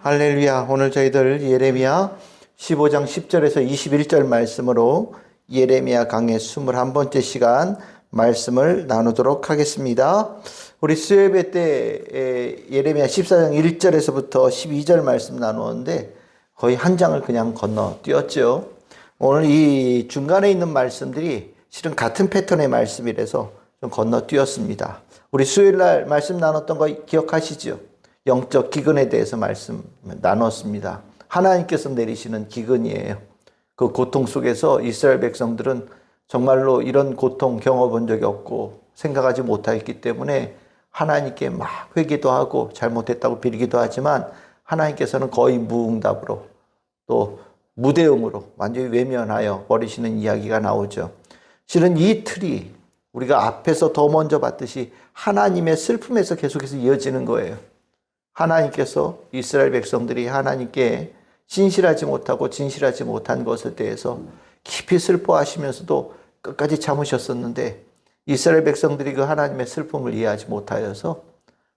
할렐루야. 오늘 저희들 예레미야 15장 10절에서 21절 말씀으로 예레미야 강의 21번째 시간 말씀을 나누도록 하겠습니다. 우리 수요예배 때 예레미야 14장 1절에서부터 12절 말씀 나누었는데 거의 한 장을 그냥 건너뛰었죠. 오늘 이 중간에 있는 말씀들이 실은 같은 패턴의 말씀이라서 좀 건너뛰었습니다. 우리 수요일 날 말씀 나눴던 거 기억하시죠? 영적 기근에 대해서 말씀 나눴습니다. 하나님께서 내리시는 기근이에요. 그 고통 속에서 이스라엘 백성들은 정말로 이런 고통 경험한 적이 없고 생각하지 못하였기 때문에 하나님께 막 회개도 하고 잘못했다고 빌기도 하지만 하나님께서는 거의 무응답으로 또 무대응으로 완전히 외면하여 버리시는 이야기가 나오죠. 실은 이 틀이 우리가 앞에서 더 먼저 봤듯이 하나님의 슬픔에서 계속해서 이어지는 거예요. 하나님께서 이스라엘 백성들이 하나님께 진실하지 못하고 진실하지 못한 것에 대해서 깊이 슬퍼하시면서도 끝까지 참으셨었는데 이스라엘 백성들이 그 하나님의 슬픔을 이해하지 못하여서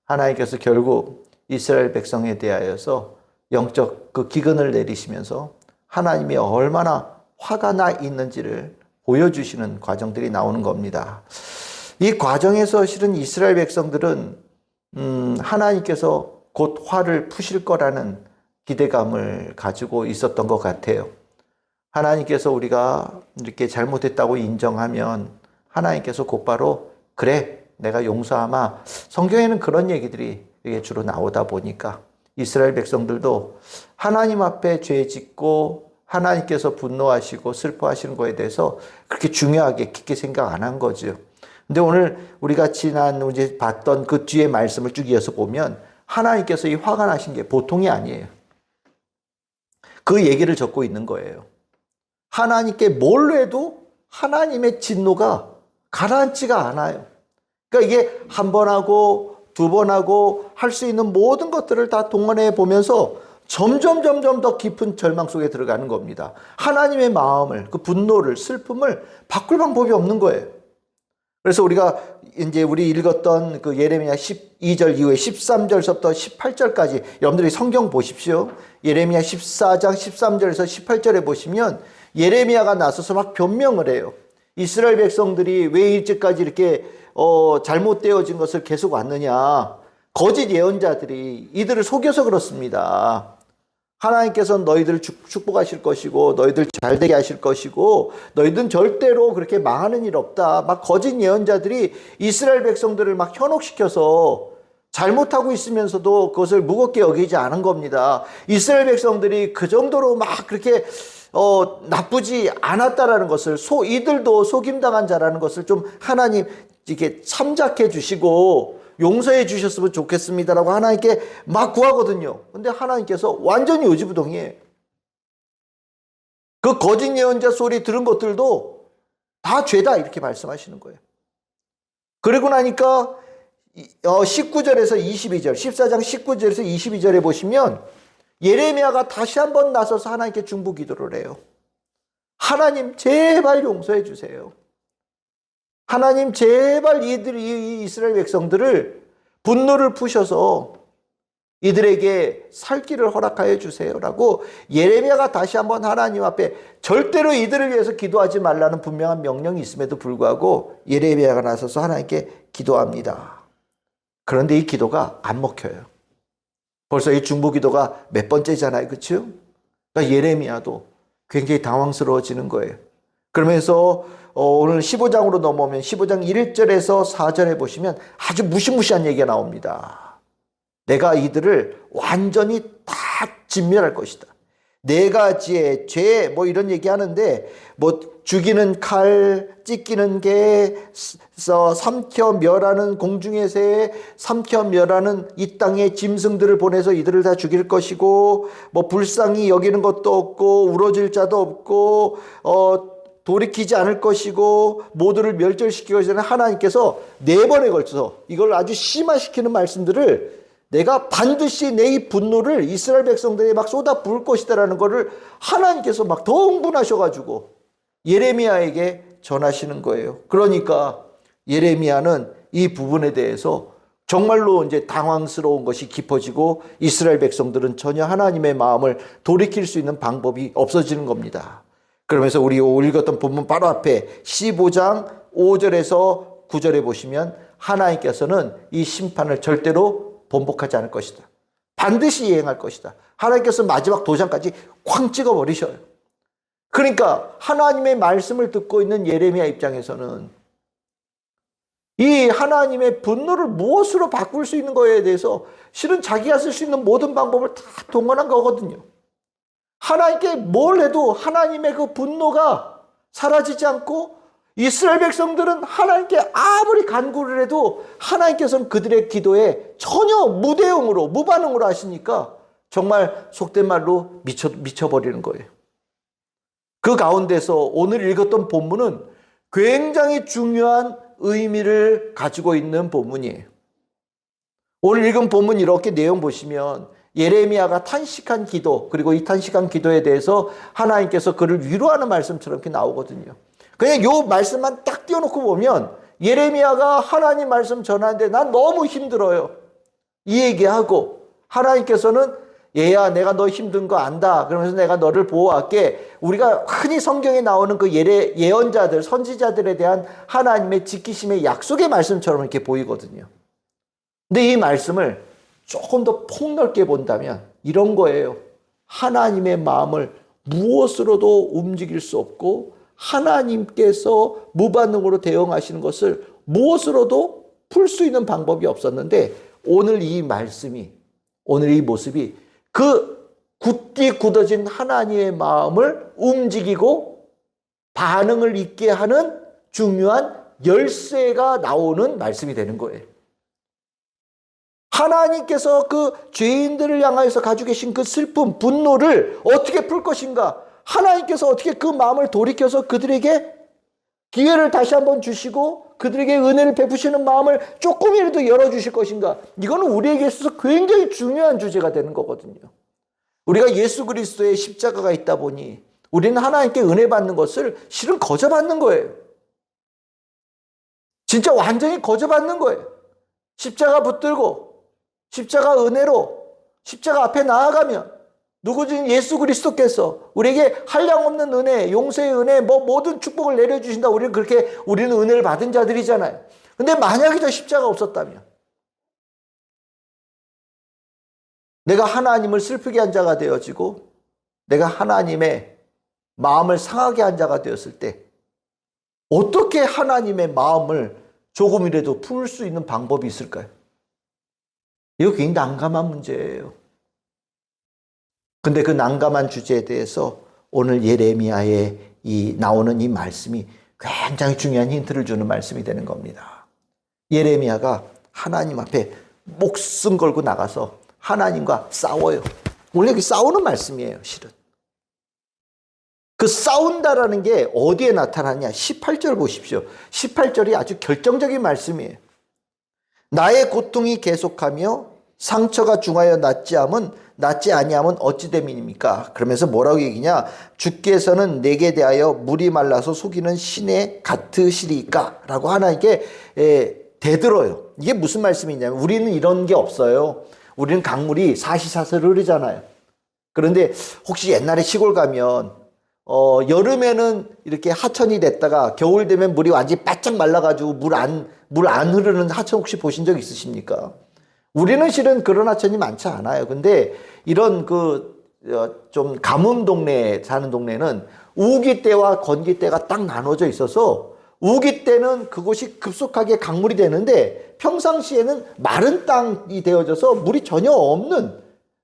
하나님께서 결국 이스라엘 백성에 대하여서 영적 그 기근을 내리시면서 하나님이 얼마나 화가 나 있는지를 보여주시는 과정들이 나오는 겁니다. 이 과정에서 실은 이스라엘 백성들은 하나님께서 곧 화를 푸실 거라는 기대감을 가지고 있었던 것 같아요. 하나님께서 우리가 이렇게 잘못했다고 인정하면 하나님께서 곧바로 그래 내가 용서하마. 성경에는 그런 얘기들이 주로 나오다 보니까 이스라엘 백성들도 하나님 앞에 죄 짓고 하나님께서 분노하시고 슬퍼하시는 거에 대해서 그렇게 중요하게 깊게 생각 안 한 거죠. 근데 오늘 우리가 이제 봤던 그 뒤에 말씀을 쭉 이어서 보면 하나님께서 이 화가 나신 게 보통이 아니에요. 그 얘기를 적고 있는 거예요. 하나님께 뭘 해도 하나님의 진노가 가라앉지가 않아요. 그러니까 이게 한 번 하고 두 번 하고 할 수 있는 모든 것들을 다 동원해 보면서 점점 더 깊은 절망 속에 들어가는 겁니다. 하나님의 마음을, 그 분노를, 슬픔을 바꿀 방법이 없는 거예요. 그래서 우리가 이제 우리 읽었던 그 예레미야 12절 이후에 13절서부터 18절까지 여러분들이 성경 보십시오. 예레미야 14장 13절에서 18절에 보시면 예레미야가 나서서 막 변명을 해요. 이스라엘 백성들이 왜 이제까지 이렇게 잘못되어진 것을 계속 왔느냐. 거짓 예언자들이 이들을 속여서 그렇습니다. 하나님께서 너희들을 축복하실 것이고 너희들 잘되게 하실 것이고 너희들은 절대로 그렇게 망하는 일 없다. 막 거짓 예언자들이 이스라엘 백성들을 막 현혹시켜서 잘못하고 있으면서도 그것을 무겁게 여기지 않은 겁니다. 이스라엘 백성들이 그 정도로 막 그렇게 나쁘지 않았다라는 것을 이들도 속임당한 자라는 것을 좀 하나님 이렇게 참작해 주시고 용서해 주셨으면 좋겠습니다라고 하나님께 막 구하거든요. 근데 하나님께서 완전히 요지부동이에요. 그 거짓 예언자 소리 들은 것들도 다 죄다 이렇게 말씀하시는 거예요. 그리고 나니까 19절에서 22절, 14장 19절에서 22절에 보시면 예레미야가 다시 한번 나서서 하나님께 중보 기도를 해요. 하나님 제발 용서해 주세요. 하나님 제발 이 이스라엘 백성들을 분노를 푸셔서 이들에게 살 길을 허락하여 주세요라고 예레미야가 다시 한번 하나님 앞에 절대로 이들을 위해서 기도하지 말라는 분명한 명령이 있음에도 불구하고 예레미야가 나서서 하나님께 기도합니다. 그런데 이 기도가 안 먹혀요. 벌써 이 중보 기도가 몇 번째잖아요. 그렇죠? 그러니까 예레미야도 굉장히 당황스러워지는 거예요. 그러면서 오늘 15장으로 넘어오면 15장 1절에서 4절에 보시면 아주 무시무시한 얘기가 나옵니다. 내가 이들을 완전히 다 진멸할 것이다. 네 가지의 죄 이런 얘기하는데 죽이는 칼, 찢기는 개, 삼켜 멸하는 공중의 새, 삼켜 멸하는 이 땅의 짐승들을 보내서 이들을 다 죽일 것이고 불쌍히 여기는 것도 없고 울어줄 자도 없고 돌이키지 않을 것이고 모두를 멸절시키기 전에 하나님께서 4번에 걸쳐서 이걸 아주 심화시키는 말씀들을 내가 반드시 내 이 분노를 이스라엘 백성들에게 막 쏟아 부을 것이다라는 것을 하나님께서 막 더 흥분하셔가지고 예레미야에게 전하시는 거예요. 그러니까 예레미야는 이 부분에 대해서 정말로 이제 당황스러운 것이 깊어지고 이스라엘 백성들은 전혀 하나님의 마음을 돌이킬 수 있는 방법이 없어지는 겁니다. 그러면서 우리 읽었던 본문 바로 앞에 15장 5절에서 9절에 보시면 하나님께서는 이 심판을 절대로 번복하지 않을 것이다. 반드시 이행할 것이다. 하나님께서 마지막 도장까지 쾅 찍어버리셔요. 그러니까 하나님의 말씀을 듣고 있는 예레미야 입장에서는 이 하나님의 분노를 무엇으로 바꿀 수 있는 거에 대해서 실은 자기가 쓸 수 있는 모든 방법을 다 동원한 거거든요. 하나님께 뭘 해도 하나님의 그 분노가 사라지지 않고 이스라엘 백성들은 하나님께 아무리 간구를 해도 하나님께서는 그들의 기도에 전혀 무대응으로 무반응으로 하시니까 정말 속된 말로 미쳐버리는 거예요. 그 가운데서 오늘 읽었던 본문은 굉장히 중요한 의미를 가지고 있는 본문이에요. 오늘 읽은 본문 이렇게 내용 보시면 예레미야가 탄식한 기도, 그리고 이 탄식한 기도에 대해서 하나님께서 그를 위로하는 말씀처럼 이렇게 나오거든요. 그냥 요 말씀만 딱 띄워놓고 보면 예레미야가 하나님 말씀 전하는데 난 너무 힘들어요. 이 얘기하고 하나님께서는 얘야 내가 너 힘든 거 안다. 그러면서 내가 너를 보호할게. 우리가 흔히 성경에 나오는 그 예언자들, 선지자들에 대한 하나님의 지키심의 약속의 말씀처럼 이렇게 보이거든요. 근데 이 말씀을 조금 더 폭넓게 본다면 이런 거예요. 하나님의 마음을 무엇으로도 움직일 수 없고 하나님께서 무반응으로 대응하시는 것을 무엇으로도 풀 수 있는 방법이 없었는데 오늘 이 말씀이, 오늘 이 모습이 그 굳게 굳어진 하나님의 마음을 움직이고 반응을 있게 하는 중요한 열쇠가 나오는 말씀이 되는 거예요. 하나님께서 그 죄인들을 향하여서 가지고 계신 그 슬픔, 분노를 어떻게 풀 것인가? 하나님께서 어떻게 그 마음을 돌이켜서 그들에게 기회를 다시 한번 주시고 그들에게 은혜를 베푸시는 마음을 조금이라도 열어주실 것인가? 이거는 우리에게 있어서 굉장히 중요한 주제가 되는 거거든요. 우리가 예수 그리스도의 십자가가 있다 보니 우리는 하나님께 은혜 받는 것을 실은 거저받는 거예요. 진짜 완전히 거저받는 거예요. 십자가 붙들고 십자가 은혜로 십자가 앞에 나아가면 누구든 예수 그리스도께서 우리에게 한량없는 은혜, 용서의 은혜, 모든 축복을 내려주신다. 우리는 은혜를 받은 자들이잖아요. 근데 만약에 저 십자가 없었다면 내가 하나님을 슬프게 한 자가 되어지고 내가 하나님의 마음을 상하게 한 자가 되었을 때 어떻게 하나님의 마음을 조금이라도 풀 수 있는 방법이 있을까요? 이거 굉장히 난감한 문제예요. 근데 그 난감한 주제에 대해서 오늘 예레미야에 나오는 이 말씀이 굉장히 중요한 힌트를 주는 말씀이 되는 겁니다. 예레미야가 하나님 앞에 목숨 걸고 나가서 하나님과 싸워요. 원래 그 싸우는 말씀이에요, 실은. 그 싸운다라는 게 어디에 나타나냐? 18절 보십시오. 18절이 아주 결정적인 말씀이에요. 나의 고통이 계속하며 상처가 중하여 낫지 아니함은 어찌 됨이니까? 그러면서 뭐라고 얘기냐? 주께서는 내게 대하여 물이 말라서 속이는 시내 같으시리까? 라고 하나님께 대들어요. 이게 무슨 말씀이냐면 우리는 이런 게 없어요. 우리는 강물이 사시사슬 흐르잖아요. 그런데 혹시 옛날에 시골 가면 여름에는 이렇게 하천이 됐다가 겨울 되면 물이 완전히 바짝 말라가지고 물 안 흐르는 하천 혹시 보신 적 있으십니까? 우리는 실은 그런 하천이 많지 않아요. 근데 이런 좀 가뭄 동네에 사는 동네는 우기 때와 건기 때가 딱 나눠져 있어서 우기 때는 그곳이 급속하게 강물이 되는데 평상시에는 마른 땅이 되어져서 물이 전혀 없는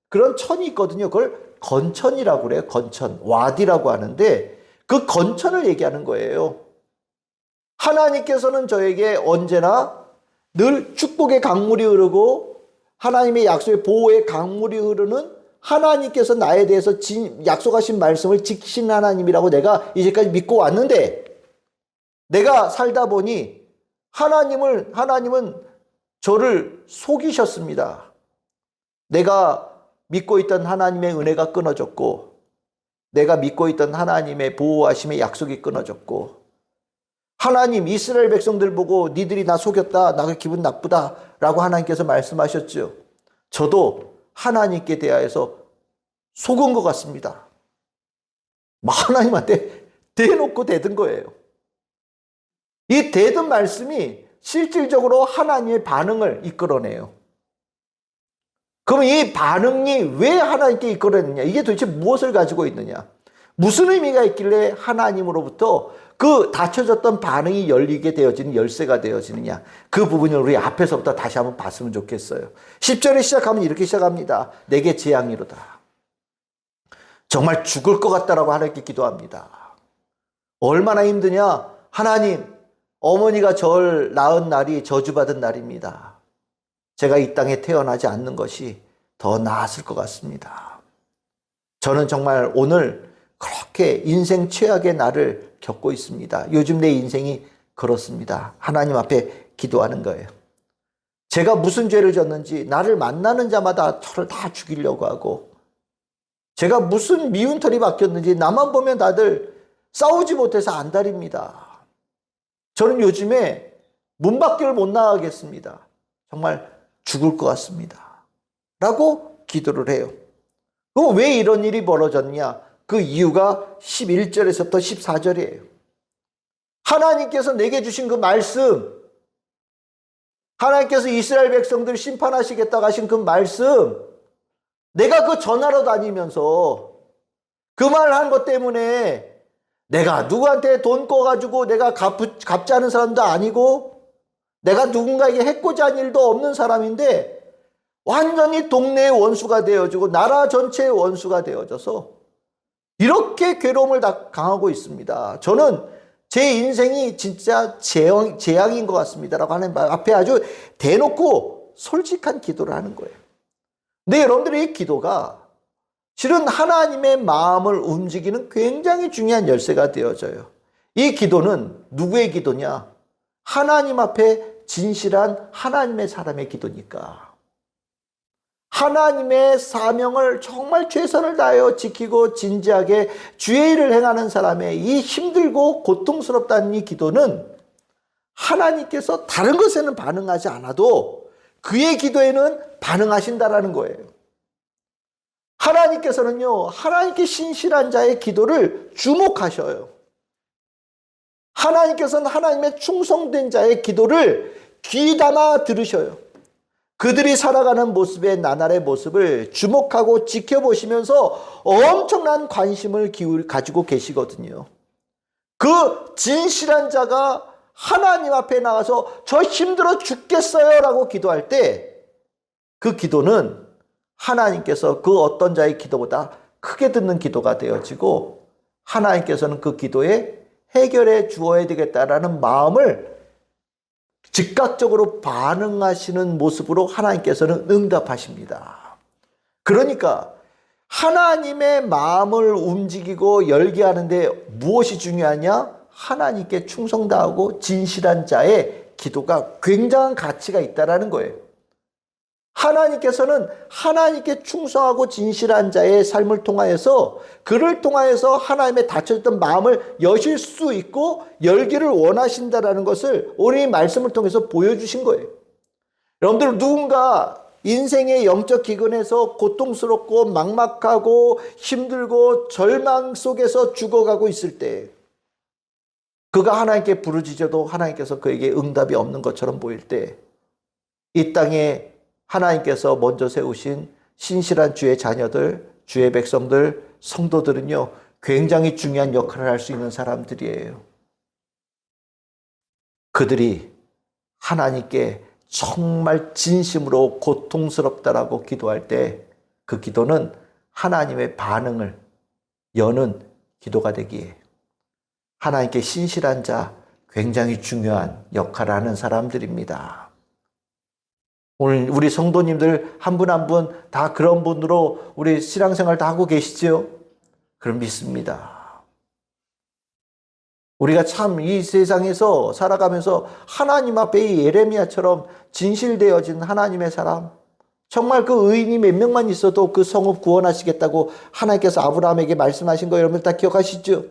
그런 천이 있거든요. 그걸 건천이라고 그래요. 건천, 와디라고 하는데 그 건천을 얘기하는 거예요. 하나님께서는 저에게 언제나 늘 축복의 강물이 흐르고 하나님의 약속의 보호의 강물이 흐르는 하나님께서 나에 대해서 약속하신 말씀을 지키신 하나님이라고 내가 이제까지 믿고 왔는데 내가 살다 보니 하나님은 저를 속이셨습니다. 내가 믿고 있던 하나님의 은혜가 끊어졌고 내가 믿고 있던 하나님의 보호하심의 약속이 끊어졌고 하나님 이스라엘 백성들 보고 니들이 나 속였다, 나 기분 나쁘다 라고 하나님께서 말씀하셨죠. 저도 하나님께 대하여서 속은 것 같습니다. 하나님한테 대놓고 대든 거예요. 이 대든 말씀이 실질적으로 하나님의 반응을 이끌어내요. 그럼 이 반응이 왜 하나님께 이끌어내느냐? 이게 도대체 무엇을 가지고 있느냐? 무슨 의미가 있길래 하나님으로부터 그 닫혀졌던 반응이 열리게 되어지는 열쇠가 되어지느냐? 그 부분을 우리 앞에서부터 다시 한번 봤으면 좋겠어요. 10절에 시작하면 이렇게 시작합니다. 내게 재앙이로다. 정말 죽을 것 같다라고 하나님께 기도합니다. 얼마나 힘드냐? 하나님, 어머니가 절 낳은 날이 저주받은 날입니다. 제가 이 땅에 태어나지 않는 것이 더 나았을 것 같습니다. 저는 정말 오늘 그렇게 인생 최악의 날을 겪고 있습니다. 요즘 내 인생이 그렇습니다. 하나님 앞에 기도하는 거예요. 제가 무슨 죄를 졌는지 나를 만나는 자마다 저를 다 죽이려고 하고, 제가 무슨 미운 털이 박혔는지 나만 보면 다들 싸우지 못해서 안달입니다. 저는 요즘에 문 밖을 못 나가겠습니다. 정말 죽을 것 같습니다. 라고 기도를 해요. 그럼 왜 이런 일이 벌어졌냐? 그 이유가 11절에서부터 14절이에요. 하나님께서 내게 주신 그 말씀, 하나님께서 이스라엘 백성들 심판하시겠다고 하신 그 말씀, 내가 그 전하러 다니면서 그 말 한 것 때문에 내가 누구한테 돈 꿔가지고 내가 갚지 않은 사람도 아니고, 내가 누군가에게 해코지 한 일도 없는 사람인데 완전히 동네의 원수가 되어지고 나라 전체의 원수가 되어져서 이렇게 괴로움을 다 당하고 있습니다. 저는 제 인생이 진짜 재앙인 것 같습니다 라고 하는 앞에 아주 대놓고 솔직한 기도를 하는 거예요. 근데 여러분들의 이 기도가 실은 하나님의 마음을 움직이는 굉장히 중요한 열쇠가 되어져요. 이 기도는 누구의 기도냐? 하나님 앞에 진실한 하나님의 사람의 기도니까. 하나님의 사명을 정말 최선을 다하여 지키고 진지하게 주의 일을 행하는 사람의 이 힘들고 고통스럽다는 이 기도는 하나님께서 다른 것에는 반응하지 않아도 그의 기도에는 반응하신다라는 거예요. 하나님께서는요, 하나님께 신실한 자의 기도를 주목하셔요. 하나님께서는 하나님의 충성된 자의 기도를 귀담아 들으셔요. 그들이 살아가는 모습의 나날의 모습을 주목하고 지켜보시면서 엄청난 관심을 가지고 계시거든요. 그 진실한 자가 하나님 앞에 나가서 저 힘들어 죽겠어요 라고 기도할 때 그 기도는 하나님께서 그 어떤 자의 기도보다 크게 듣는 기도가 되어지고, 하나님께서는 그 기도에 해결해 주어야 되겠다라는 마음을 즉각적으로 반응하시는 모습으로 하나님께서는 응답하십니다. 그러니까 하나님의 마음을 움직이고 열게 하는데 무엇이 중요하냐? 하나님께 충성다하고 진실한 자의 기도가 굉장한 가치가 있다는 거예요. 하나님께서는 하나님께 충성하고 진실한 자의 삶을 통하여서, 그를 통하여서 하나님의 닫혀있던 마음을 여실 수 있고 열기를 원하신다는 것을 오늘 이 말씀을 통해서 보여주신 거예요. 여러분들, 누군가 인생의 영적 기근에서 고통스럽고 막막하고 힘들고 절망 속에서 죽어가고 있을 때, 그가 하나님께 부르짖어도 하나님께서 그에게 응답이 없는 것처럼 보일 때, 이 땅에 하나님께서 먼저 세우신 신실한 주의 자녀들, 주의 백성들, 성도들은요, 굉장히 중요한 역할을 할 수 있는 사람들이에요. 그들이 하나님께 정말 진심으로 고통스럽다라고 기도할 때 그 기도는 하나님의 반응을 여는 기도가 되기에, 하나님께 신실한 자, 굉장히 중요한 역할을 하는 사람들입니다. 오늘 우리 성도님들 한 분 한 분 다 그런 분으로 우리 신앙생활 다 하고 계시죠? 그럼 믿습니다. 우리가 참 이 세상에서 살아가면서 하나님 앞에 이 예레미야처럼 진실되어진 하나님의 사람, 정말 그 의인이 몇 명만 있어도 그 성읍 구원하시겠다고 하나님께서 아브라함에게 말씀하신 거 여러분 다 기억하시죠?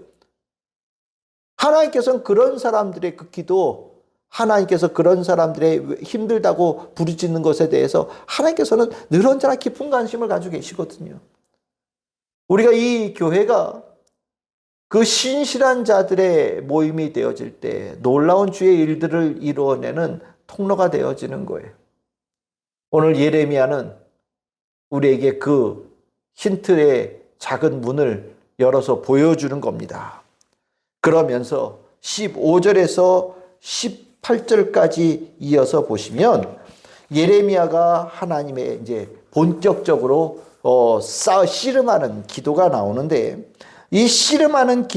하나님께서는 그런 사람들의 그 기도, 하나님께서 그런 사람들의 힘들다고 부르짖는 것에 대해서 하나님께서는 늘 언제나 깊은 관심을 가지고 계시거든요. 우리가 이 교회가 그 신실한 자들의 모임이 되어질 때 놀라운 주의 일들을 이루어내는 통로가 되어지는 거예요. 오늘 예레미야는 우리에게 그 힌트의 작은 문을 열어서 보여주는 겁니다. 그러면서 15절에서 18절까지 이어서 보시면 예레미야가 하나님의 이제 본격적으로 씨름하는 기도가 나오는데, 이 씨름하는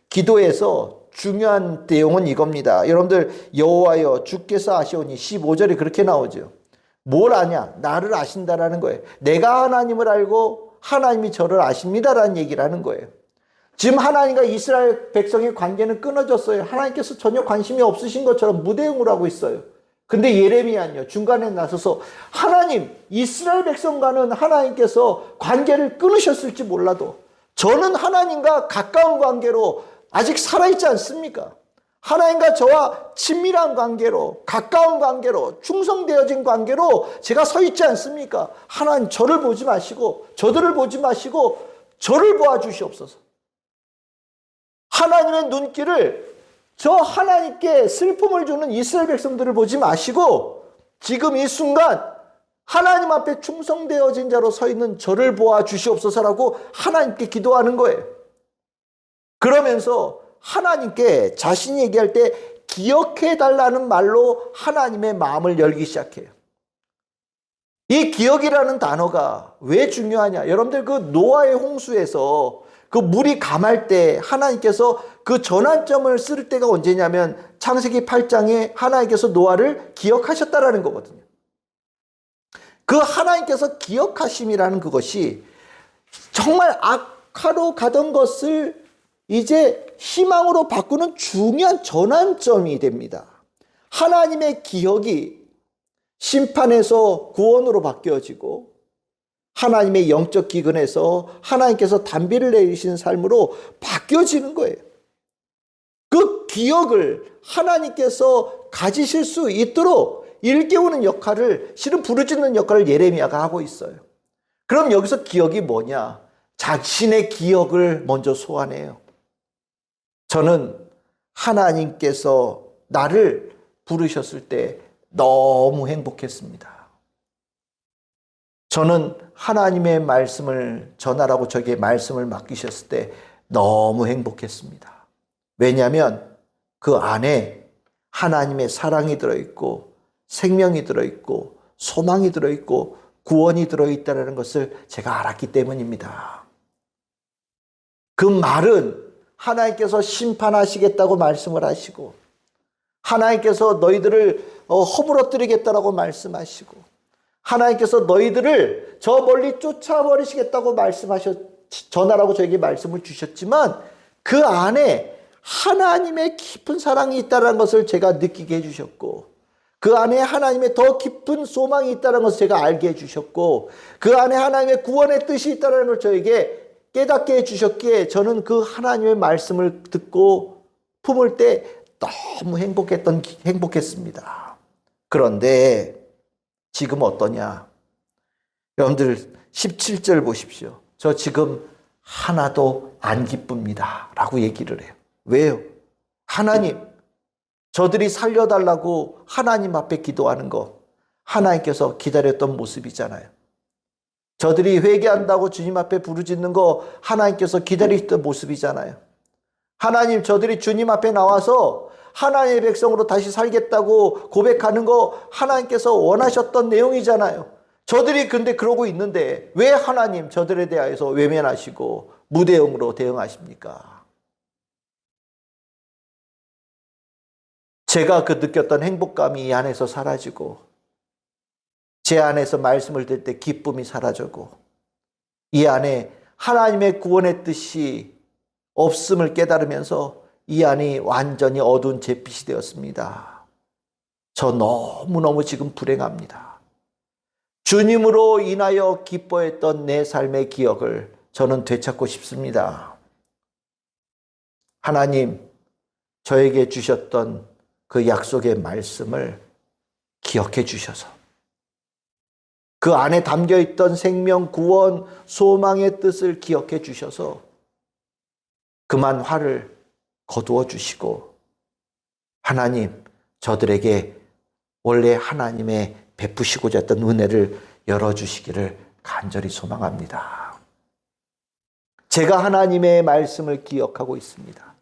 기도에서 중요한 내용은 이겁니다. 여러분들, 여호와여 주께서 아시오니 15절에 그렇게 나오죠. 뭘 아냐? 나를 아신다라는 거예요. 내가 하나님을 알고 하나님이 저를 아십니다라는 얘기를 하는 거예요. 지금 하나님과 이스라엘 백성의 관계는 끊어졌어요. 하나님께서 전혀 관심이 없으신 것처럼 무대응을 하고 있어요. 근데 예레미야는요, 중간에 나서서 하나님, 이스라엘 백성과는 하나님께서 관계를 끊으셨을지 몰라도 저는 하나님과 가까운 관계로 아직 살아있지 않습니까? 하나님과 저와 친밀한 관계로, 가까운 관계로, 충성되어진 관계로 제가 서 있지 않습니까? 하나님, 저를 보지 마시고 저들을 보지 마시고 저를 보아주시옵소서. 하나님의 눈길을 저 하나님께 슬픔을 주는 이스라엘 백성들을 보지 마시고 지금 이 순간 하나님 앞에 충성되어진 자로 서 있는 저를 보아주시옵소서라고 하나님께 기도하는 거예요. 그러면서 하나님께 자신이 얘기할 때 기억해달라는 말로 하나님의 마음을 열기 시작해요. 이 기억이라는 단어가 왜 중요하냐? 여러분들, 그 노아의 홍수에서 그 물이 감할 때 하나님께서 그 전환점을 쓸 때가 언제냐면 창세기 8장에 하나님께서 노아를 기억하셨다라는 거거든요. 그 하나님께서 기억하심이라는 그것이 정말 악화로 가던 것을 이제 희망으로 바꾸는 중요한 전환점이 됩니다. 하나님의 기억이 심판에서 구원으로 바뀌어지고 하나님의 영적 기근에서 하나님께서 단비를 내리신 삶으로 바뀌어지는 거예요. 그 기억을 하나님께서 가지실 수 있도록 일깨우는 역할을, 실은 부르짖는 역할을 예레미야가 하고 있어요. 그럼 여기서 기억이 뭐냐? 자신의 기억을 먼저 소환해요. 저는 하나님께서 나를 부르셨을 때 너무 행복했습니다. 저는 하나님의 말씀을 전하라고 저에게 말씀을 맡기셨을 때 너무 행복했습니다. 왜냐하면 그 안에 하나님의 사랑이 들어있고 생명이 들어있고 소망이 들어있고 구원이 들어있다는 것을 제가 알았기 때문입니다. 그 말은 하나님께서 심판하시겠다고 말씀을 하시고 하나님께서 너희들을 허물어뜨리겠다라고 말씀하시고 하나님께서 너희들을 저 멀리 쫓아버리시겠다고 전하라고 저에게 말씀을 주셨지만 그 안에 하나님의 깊은 사랑이 있다는 것을 제가 느끼게 해주셨고 그 안에 하나님의 더 깊은 소망이 있다는 것을 제가 알게 해주셨고 그 안에 하나님의 구원의 뜻이 있다는 걸 저에게 깨닫게 해주셨기에 저는 그 하나님의 말씀을 듣고 품을 때 너무 행복했습니다. 그런데 지금 어떠냐? 여러분들 17절 보십시오. 저 지금 하나도 안 기쁩니다 라고 얘기를 해요. 왜요? 하나님, 저들이 살려달라고 하나님 앞에 기도하는 거 하나님께서 기다렸던 모습이잖아요. 저들이 회개한다고 주님 앞에 부르짖는 거 하나님께서 기다리셨던 모습이잖아요. 하나님, 저들이 주님 앞에 나와서 하나님의 백성으로 다시 살겠다고 고백하는 거 하나님께서 원하셨던 내용이잖아요. 저들이 근데 그러고 있는데 왜 하나님 저들에 대하여서 외면하시고 무대응으로 대응하십니까? 제가 그 느꼈던 행복감이 이 안에서 사라지고 제 안에서 말씀을 들을 때 기쁨이 사라지고 이 안에 하나님의 구원의 뜻이 없음을 깨달으면서 이 안이 완전히 어두운 잿빛이 되었습니다. 저 너무너무 지금 불행합니다. 주님으로 인하여 기뻐했던 내 삶의 기억을 저는 되찾고 싶습니다. 하나님, 저에게 주셨던 그 약속의 말씀을 기억해 주셔서 그 안에 담겨 있던 생명, 구원, 소망의 뜻을 기억해 주셔서 그만 화를 거두어 주시고 하나님, 저들에게 원래 하나님의 베푸시고자 했던 은혜를 열어주시기를 간절히 소망합니다. 제가 하나님의 말씀을 기억하고 있습니다.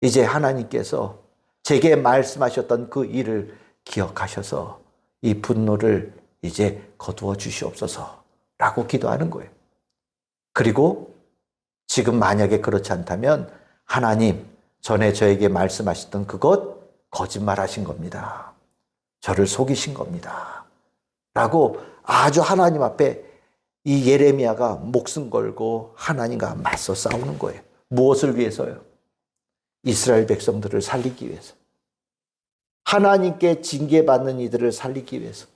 이제 하나님께서 제게 말씀하셨던 그 일을 기억하셔서 이 분노를 이제 거두어 주시옵소서라고 기도하는 거예요. 그리고 지금 만약에 그렇지 않다면 하나님, 전에 저에게 말씀하셨던 그것 거짓말하신 겁니다. 저를 속이신 겁니다. 라고 아주 하나님 앞에 이 예레미야가 목숨 걸고 하나님과 맞서 싸우는 거예요. 무엇을 위해서요? 이스라엘 백성들을 살리기 위해서. 하나님께 징계받는 이들을 살리기 위해서.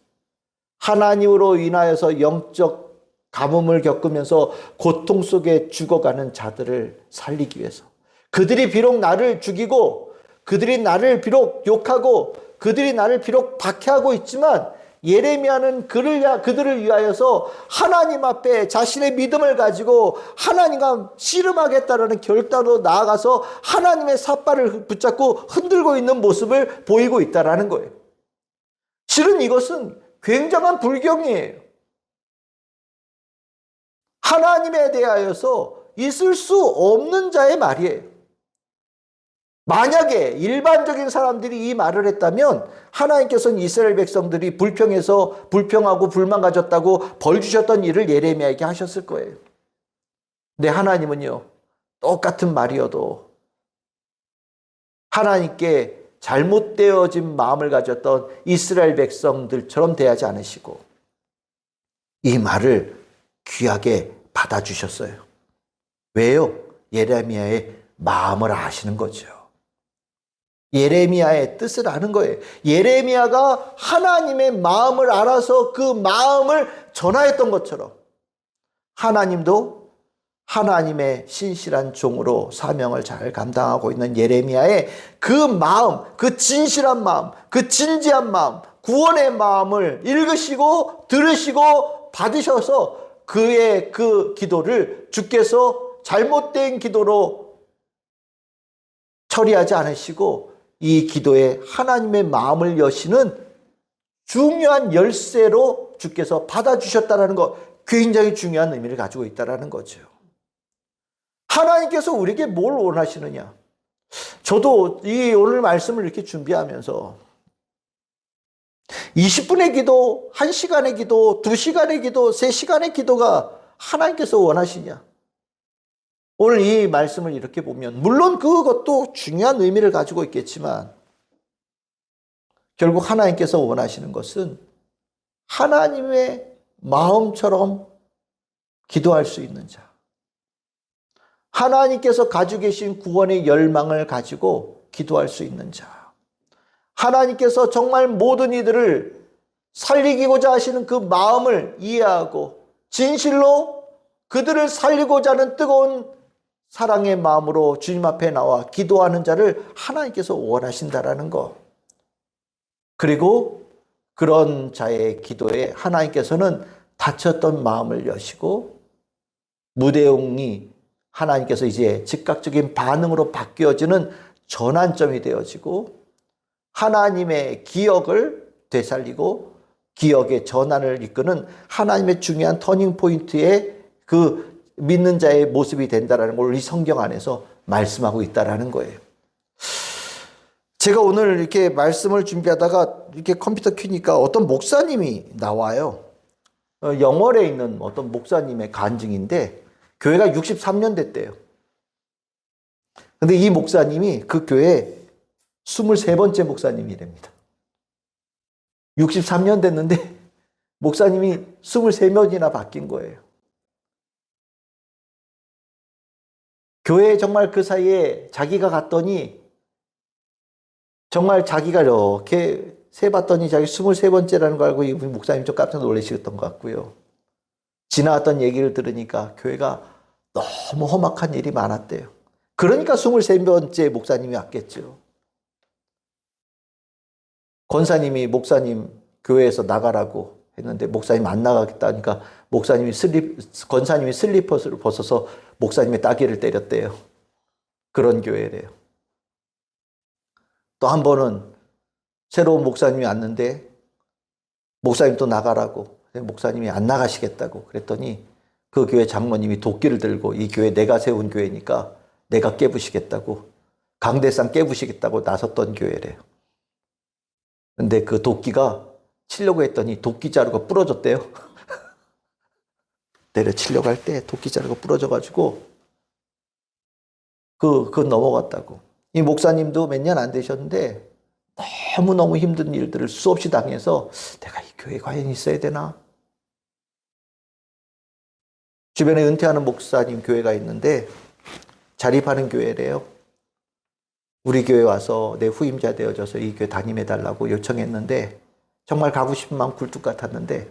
하나님으로 인하여서 영적 가뭄을 겪으면서 고통 속에 죽어가는 자들을 살리기 위해서. 그들이 비록 나를 죽이고 그들이 나를 비록 욕하고 그들이 나를 비록 박해하고 있지만 예레미야는 그들을 위하여서 하나님 앞에 자신의 믿음을 가지고 하나님과 씨름하겠다라는 결단으로 나아가서 하나님의 삿발을 붙잡고 흔들고 있는 모습을 보이고 있다라는 거예요. 실은 이것은 굉장한 불경이에요. 하나님에 대하여서 있을 수 없는 자의 말이에요. 만약에 일반적인 사람들이 이 말을 했다면 하나님께서는 이스라엘 백성들이 불평하고 불만 가졌다고 벌 주셨던 일을 예레미야에게 하셨을 거예요. 근데 하나님은요, 똑같은 말이어도 하나님께 잘못되어진 마음을 가졌던 이스라엘 백성들처럼 대하지 않으시고 이 말을 귀하게 받아주셨어요. 왜요? 예레미야의 마음을 아시는 거죠. 예레미야의 뜻을 아는 거예요. 예레미야가 하나님의 마음을 알아서 그 마음을 전하였던 것처럼 하나님도 하나님의 신실한 종으로 사명을 잘 감당하고 있는 예레미야의 그 마음, 그 진실한 마음, 그 진지한 마음, 구원의 마음을 읽으시고 들으시고 받으셔서 그의 그 기도를 주께서 잘못된 기도로 처리하지 않으시고 이 기도에 하나님의 마음을 여시는 중요한 열쇠로 주께서 받아주셨다는 것, 굉장히 중요한 의미를 가지고 있다는 거죠. 하나님께서 우리에게 뭘 원하시느냐? 저도 이 오늘 말씀을 이렇게 준비하면서 20분의 기도, 1시간의 기도, 2시간의 기도, 3시간의 기도가 하나님께서 원하시냐? 오늘 이 말씀을 이렇게 보면 물론 그것도 중요한 의미를 가지고 있겠지만 결국 하나님께서 원하시는 것은 하나님의 마음처럼 기도할 수 있는 자, 하나님께서 가지고 계신 구원의 열망을 가지고 기도할 수 있는 자, 하나님께서 정말 모든 이들을 살리고자 하시는 그 마음을 이해하고 진실로 그들을 살리고자 하는 뜨거운 사랑의 마음으로 주님 앞에 나와 기도하는 자를 하나님께서 원하신다라는 것. 그리고 그런 자의 기도에 하나님께서는 다쳤던 마음을 여시고 무대응이 하나님께서 이제 즉각적인 반응으로 바뀌어지는 전환점이 되어지고 하나님의 기억을 되살리고 기억의 전환을 이끄는 하나님의 중요한 터닝 포인트의 그 믿는 자의 모습이 된다는 걸 이 성경 안에서 말씀하고 있다는 거예요. 제가 오늘 이렇게 말씀을 준비하다가 이렇게 컴퓨터 켜니까 어떤 목사님이 나와요. 영월에 있는 어떤 목사님의 간증인데 교회가 63년 됐대요. 근데 이 목사님이 그 교회 23번째 목사님이랍니다. 63년 됐는데 목사님이 23명이나 바뀐 거예요. 교회에 정말 그 사이에 자기가 갔더니 정말 자기가 이렇게 세봤더니 자기 23번째라는 걸 알고 이 목사님 좀 깜짝 놀라셨던 것 같고요. 지나왔던 얘기를 들으니까 교회가 너무 험악한 일이 많았대요. 그러니까 23번째 목사님이 왔겠죠. 권사님이 목사님 교회에서 나가라고 했는데 목사님 안 나가겠다 하니까 권사님이 슬리퍼를 벗어서 목사님의 따귀를 때렸대요. 그런 교회래요. 또 한 번은 새로운 목사님이 왔는데 목사님 또 나가라고. 목사님이 안 나가시겠다고 그랬더니 그 교회 장로님이 도끼를 들고 이 교회 내가 세운 교회니까 내가 깨부시겠다고, 강대상 깨부시겠다고 나섰던 교회래요. 근데 그 도끼가 치려고 했더니 도끼 자루가 부러졌대요. 내려치려고 할 때 도끼 자루가 부러져가지고 그건 넘어갔다고. 이 목사님도 몇 년 안 되셨는데 너무너무 힘든 일들을 수없이 당해서 내가 이 교회에 과연 있어야 되나? 주변에 은퇴하는 목사님 교회가 있는데 자립하는 교회래요. 우리 교회 와서 내 후임자 되어줘서 이 교회 담임해달라고 요청했는데 정말 가고 싶은 마음 굴뚝 같았는데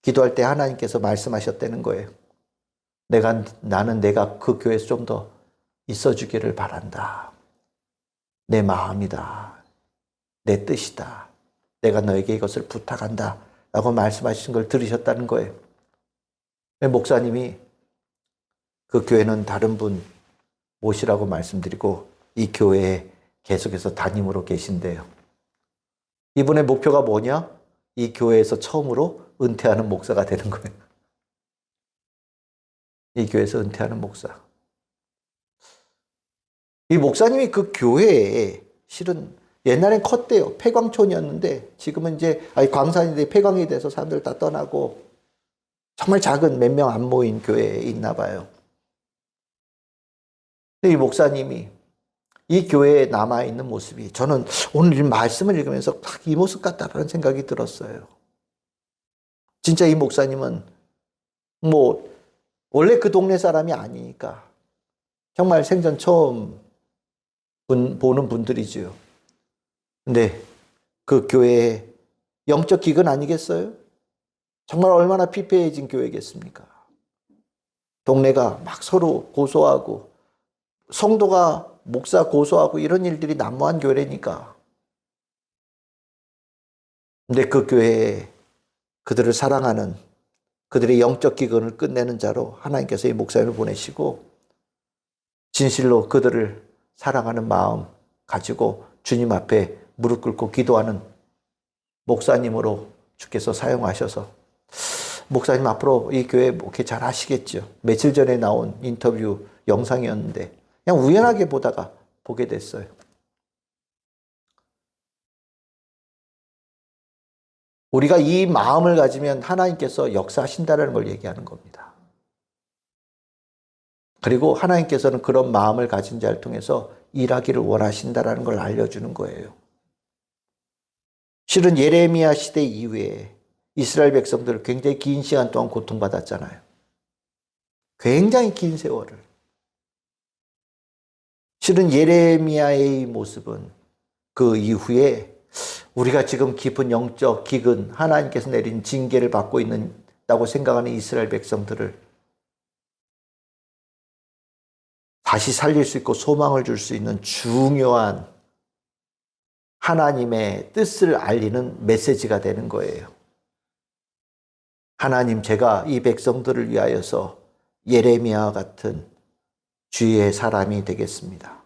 기도할 때 하나님께서 말씀하셨다는 거예요. 나는 내가 그 교회에서 좀 더 있어주기를 바란다. 내 마음이다. 내 뜻이다. 내가 너에게 이것을 부탁한다. 라고 말씀하신 걸 들으셨다는 거예요. 목사님이 그 교회는 다른 분 모시라고 말씀드리고 이 교회에 계속해서 담임으로 계신대요. 이분의 목표가 뭐냐? 이 교회에서 처음으로 은퇴하는 목사가 되는 거예요. 이 교회에서 은퇴하는 목사. 이 목사님이 그 교회에 실은 옛날엔 컸대요. 폐광촌이었는데 지금은 이제 광산인데 폐광이 돼서 사람들 다 떠나고 정말 작은 몇 명 안 모인 교회에 있나 봐요. 근데 이 목사님이 이 교회에 남아있는 모습이 저는 오늘 이 말씀을 읽으면서 딱 이 모습 같다는 생각이 들었어요. 진짜 이 목사님은 원래 그 동네 사람이 아니니까 정말 생전 처음 보는 분들이지요. 근데 그 교회의 영적 기근 아니겠어요? 정말 얼마나 피폐해진 교회겠습니까? 동네가 막 서로 고소하고 성도가 목사 고소하고 이런 일들이 난무한 교회니까. 근데 그 교회에 그들을 사랑하는 그들의 영적 기근을 끝내는 자로 하나님께서 이 목사님을 보내시고 진실로 그들을 사랑하는 마음 가지고 주님 앞에 무릎 꿇고 기도하는 목사님으로 주께서 사용하셔서 목사님 앞으로 이 교회 목회 잘 하시겠죠. 며칠 전에 나온 인터뷰 영상이었는데 그냥 우연하게 보다가 보게 됐어요. 우리가 이 마음을 가지면 하나님께서 역사하신다는 걸 얘기하는 겁니다. 그리고 하나님께서는 그런 마음을 가진 자를 통해서 일하기를 원하신다는 걸 알려주는 거예요. 실은 예레미야 시대 이후에 이스라엘 백성들은 굉장히 긴 시간 동안 고통받았잖아요. 굉장히 긴 세월을. 실은 예레미야의 모습은 그 이후에 우리가 지금 깊은 영적 기근, 하나님께서 내린 징계를 받고 있다고 생각하는 이스라엘 백성들을 다시 살릴 수 있고 소망을 줄 수 있는 중요한 하나님의 뜻을 알리는 메시지가 되는 거예요. 하나님, 제가 이 백성들을 위하여서 예레미야 같은 주의 사람이 되겠습니다.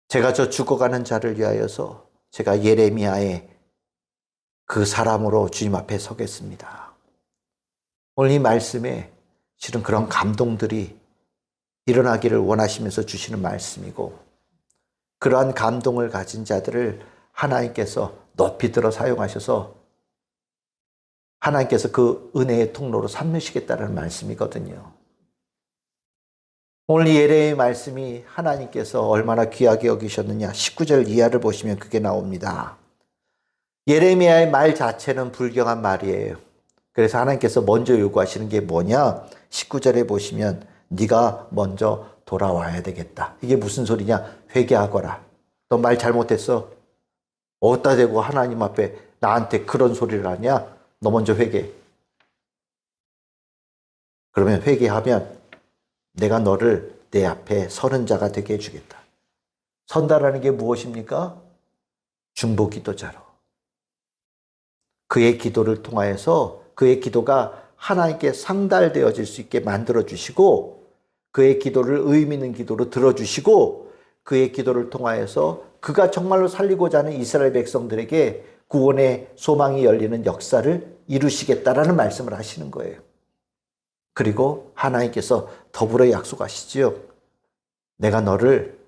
제가 저 죽어가는 자를 위하여서 제가 예레미야의 그 사람으로 주님 앞에 서겠습니다. 오늘 이 말씀에 실은 그런 감동들이 일어나기를 원하시면서 주시는 말씀이고 그러한 감동을 가진 자들을 하나님께서 높이 들어 사용하셔서 하나님께서 그 은혜의 통로로 삼으시겠다는 말씀이거든요. 오늘 예레미야의 말씀이 하나님께서 얼마나 귀하게 여기셨느냐 19절 이하를 보시면 그게 나옵니다. 예레미야의 말 자체는 불경한 말이에요. 그래서 하나님께서 먼저 요구하시는 게 뭐냐? 19절에 보시면 네가 먼저 돌아와야 되겠다. 이게 무슨 소리냐? 회개하거라. 너 말 잘못했어. 어디다 대고 하나님 앞에 나한테 그런 소리를 하냐? 너 먼저 회개. 그러면 회개하면 내가 너를 내 앞에 서는 자가 되게 해주겠다. 선다라는 게 무엇입니까? 중보기도자로. 그의 기도를 통하여서 그의 기도가 하나님께 상달되어질 수 있게 만들어주시고 그의 기도를 의미 있는 기도로 들어주시고 그의 기도를 통하여서 그가 정말로 살리고자 하는 이스라엘 백성들에게 구원의 소망이 열리는 역사를 이루시겠다라는 말씀을 하시는 거예요. 그리고 하나님께서 더불어 약속하시지요. 내가 너를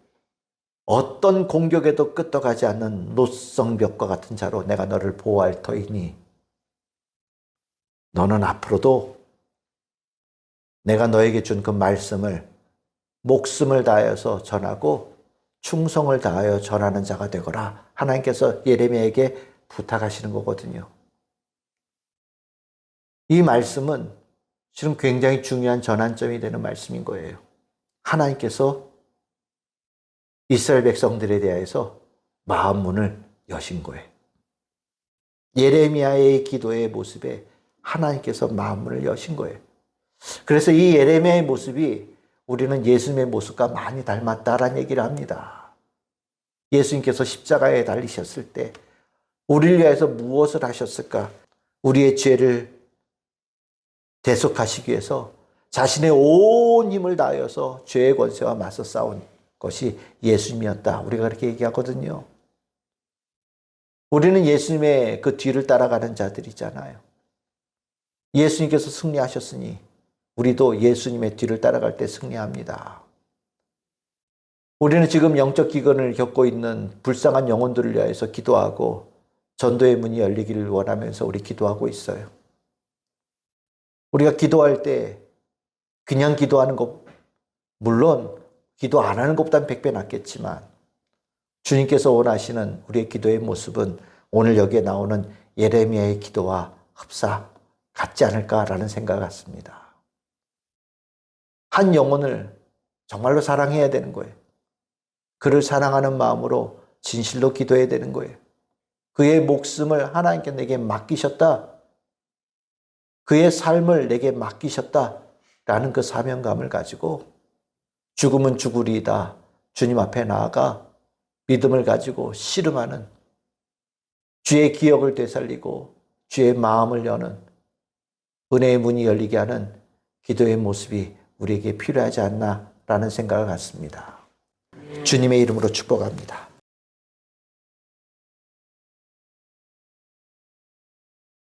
어떤 공격에도 끄떡하지 않는 노성벽과 같은 자로 내가 너를 보호할 터이니 너는 앞으로도 내가 너에게 준 그 말씀을 목숨을 다하여서 전하고 충성을 다하여 전하는 자가 되거라. 하나님께서 예레미야에게 부탁하시는 거거든요. 이 말씀은 지금 굉장히 중요한 전환점이 되는 말씀인 거예요. 하나님께서 이스라엘 백성들에 대해서 마음 문을 여신 거예요. 예레미야의 기도의 모습에 하나님께서 마음 문을 여신 거예요. 그래서 이 예레미야의 모습이 우리는 예수님의 모습과 많이 닮았다라는 얘기를 합니다. 예수님께서 십자가에 달리셨을 때 우리를 위해서 무엇을 하셨을까? 우리의 죄를 대속하시기 위해서 자신의 온 힘을 다하여서 죄의 권세와 맞서 싸운 것이 예수님이었다. 우리가 그렇게 얘기하거든요. 우리는 예수님의 그 뒤를 따라가는 자들이잖아요. 예수님께서 승리하셨으니 우리도 예수님의 뒤를 따라갈 때 승리합니다. 우리는 지금 영적 기근을 겪고 있는 불쌍한 영혼들을 위해서 기도하고 전도의 문이 열리기를 원하면서 우리 기도하고 있어요. 우리가 기도할 때 그냥 기도하는 것, 물론 기도 안 하는 것보다는 100배 낫겠지만 주님께서 원하시는 우리의 기도의 모습은 오늘 여기에 나오는 예레미야의 기도와 흡사 같지 않을까라는 생각을 갖습니다. 한 영혼을 정말로 사랑해야 되는 거예요. 그를 사랑하는 마음으로 진실로 기도해야 되는 거예요. 그의 목숨을 하나님께 내게 맡기셨다. 그의 삶을 내게 맡기셨다라는 그 사명감을 가지고 죽으면 죽으리이다. 주님 앞에 나아가 믿음을 가지고 씨름하는 주의 기억을 되살리고 주의 마음을 여는 은혜의 문이 열리게 하는 기도의 모습이 우리에게 필요하지 않나라는 생각을 갖습니다. 주님의 이름으로 축복합니다.